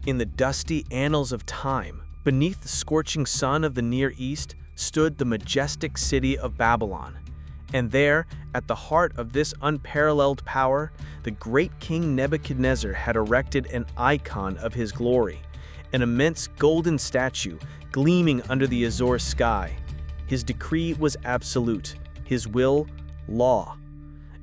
In the dusty annals of time, beneath the scorching sun of the Near East, stood the majestic city of Babylon. And there, at the heart of this unparalleled power, the great King Nebuchadnezzar had erected an icon of his glory, an immense golden statue gleaming under the azure sky. His decree was absolute, his will, law.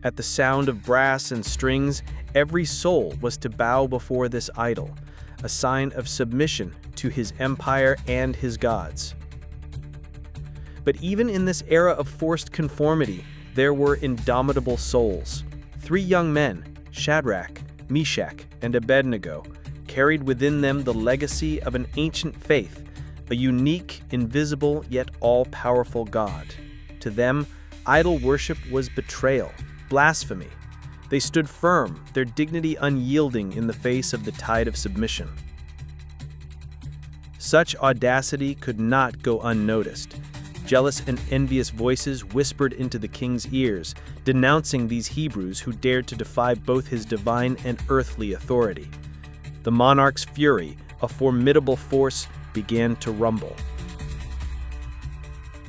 At the sound of brass and strings, every soul was to bow before this idol, a sign of submission to his empire and his gods. But even in this era of forced conformity, there were indomitable souls. 3 young men, Shadrach, Meshach, and Abednego, carried within them the legacy of an ancient faith, a unique, invisible, yet all-powerful God. To them, idol worship was betrayal, blasphemy. They stood firm, their dignity unyielding in the face of the tide of submission. Such audacity could not go unnoticed. Jealous and envious voices whispered into the king's ears, denouncing these Hebrews who dared to defy both his divine and earthly authority. The monarch's fury, a formidable force, began to rumble.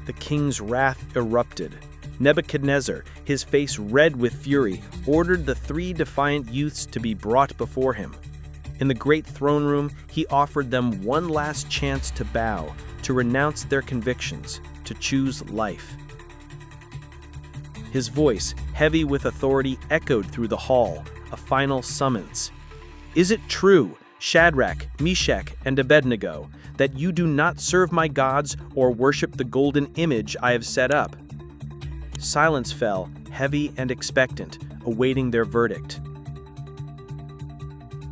The king's wrath erupted. Nebuchadnezzar, his face red with fury, ordered the 3 defiant youths to be brought before him. In the great throne room, he offered them one last chance to bow, to renounce their convictions, to choose life. His voice, heavy with authority, echoed through the hall, a final summons. "Is it true, Shadrach, Meshach, and Abednego, that you do not serve my gods or worship the golden image I have set up?" Silence fell, heavy and expectant, awaiting their verdict.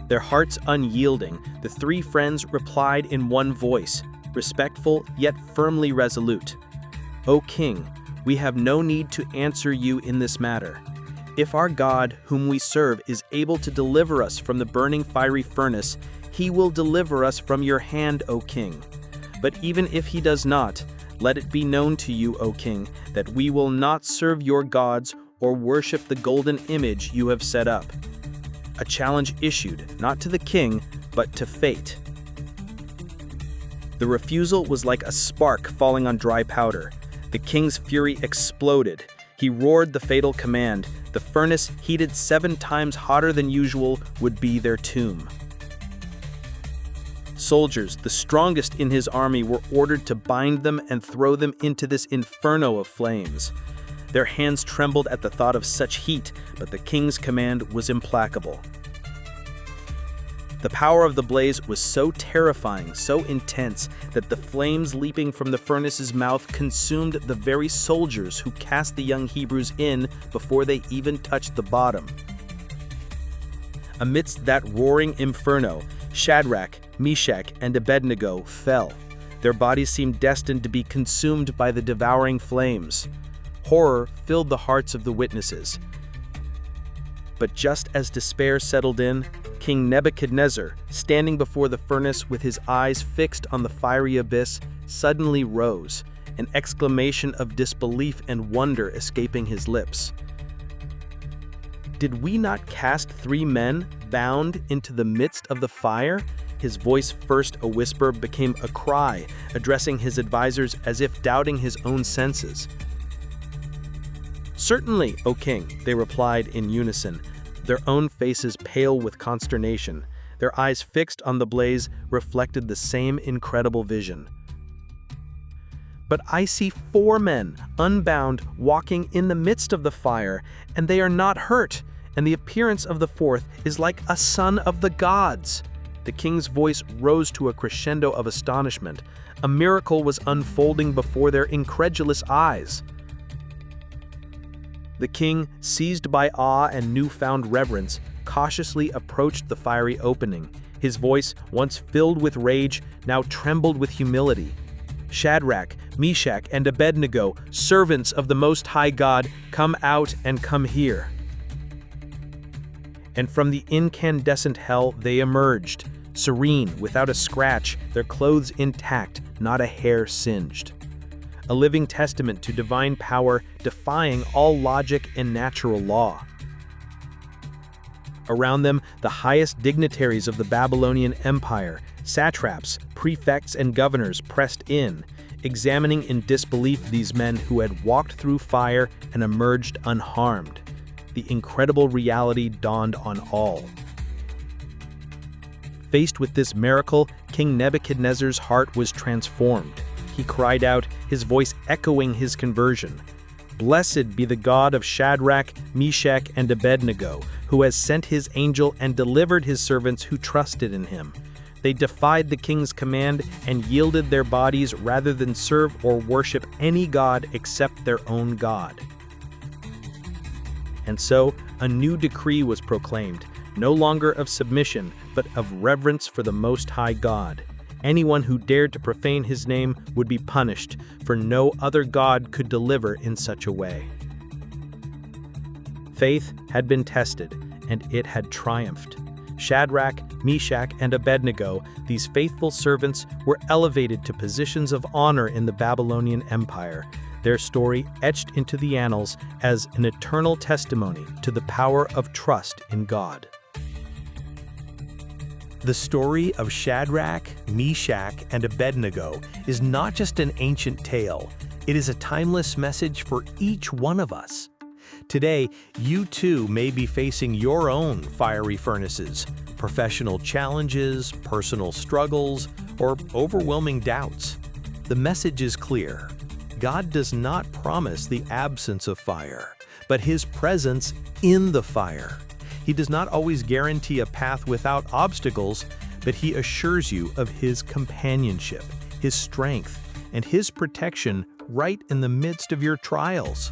Their hearts unyielding, the 3 friends replied in one voice, respectful yet firmly resolute. "O king, we have no need to answer you in this matter. If our God, whom we serve, is able to deliver us from the burning fiery furnace, he will deliver us from your hand, O king. But even if he does not, let it be known to you, O king, that we will not serve your gods or worship the golden image you have set up." A challenge issued, not to the king, but to fate. The refusal was like a spark falling on dry powder. The king's fury exploded. He roared the fatal command. The furnace, heated 7 times hotter than usual, would be their tomb. Soldiers, the strongest in his army, were ordered to bind them and throw them into this inferno of flames. Their hands trembled at the thought of such heat, but the king's command was implacable. The power of the blaze was so terrifying, so intense, that the flames leaping from the furnace's mouth consumed the very soldiers who cast the young Hebrews in before they even touched the bottom. Amidst that roaring inferno, Shadrach, Meshach, and Abednego fell. Their bodies seemed destined to be consumed by the devouring flames. Horror filled the hearts of the witnesses. But just as despair settled in, King Nebuchadnezzar, standing before the furnace with his eyes fixed on the fiery abyss, suddenly rose, an exclamation of disbelief and wonder escaping his lips. "Did we not cast 3 men, bound, into the midst of the fire?" His voice, first a whisper, became a cry, addressing his advisors as if doubting his own senses. "Certainly, O king," they replied in unison, their own faces pale with consternation. Their eyes fixed on the blaze reflected the same incredible vision. "But I see 4 men, unbound, walking in the midst of the fire, and they are not hurt, and the appearance of the 4th is like a son of the gods." The king's voice rose to a crescendo of astonishment. A miracle was unfolding before their incredulous eyes. The king, seized by awe and newfound reverence, cautiously approached the fiery opening. His voice, once filled with rage, now trembled with humility. "Shadrach, Meshach, and Abednego, servants of the Most High God, come out and come here." And from the incandescent hell they emerged, serene, without a scratch, their clothes intact, not a hair singed. A living testament to divine power, defying all logic and natural law. Around them, the highest dignitaries of the Babylonian Empire, satraps, prefects, and governors pressed in, examining in disbelief these men who had walked through fire and emerged unharmed. The incredible reality dawned on all. Faced with this miracle, King Nebuchadnezzar's heart was transformed. He cried out, his voice echoing his conversion, "Blessed be the God of Shadrach, Meshach, and Abednego, who has sent his angel and delivered his servants who trusted in him. They defied the king's command and yielded their bodies rather than serve or worship any god except their own God." And so, a new decree was proclaimed, no longer of submission, but of reverence for the Most High God. Anyone who dared to profane his name would be punished, for no other god could deliver in such a way. Faith had been tested, and it had triumphed. Shadrach, Meshach, and Abednego, these faithful servants, were elevated to positions of honor in the Babylonian Empire, their story etched into the annals as an eternal testimony to the power of trust in God. The story of Shadrach, Meshach, and Abednego is not just an ancient tale, it is a timeless message for each one of us. Today, you too may be facing your own fiery furnaces, professional challenges, personal struggles, or overwhelming doubts. The message is clear. God does not promise the absence of fire, but His presence in the fire. He does not always guarantee a path without obstacles, but He assures you of His companionship, His strength, and His protection right in the midst of your trials.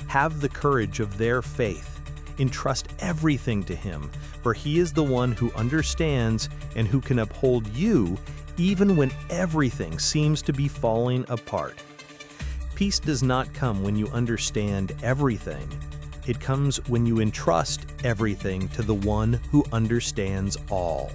Have the courage of their faith. Entrust everything to Him, for He is the one who understands and who can uphold you even when everything seems to be falling apart. Peace does not come when you understand everything. It comes when you entrust everything to the one who understands all.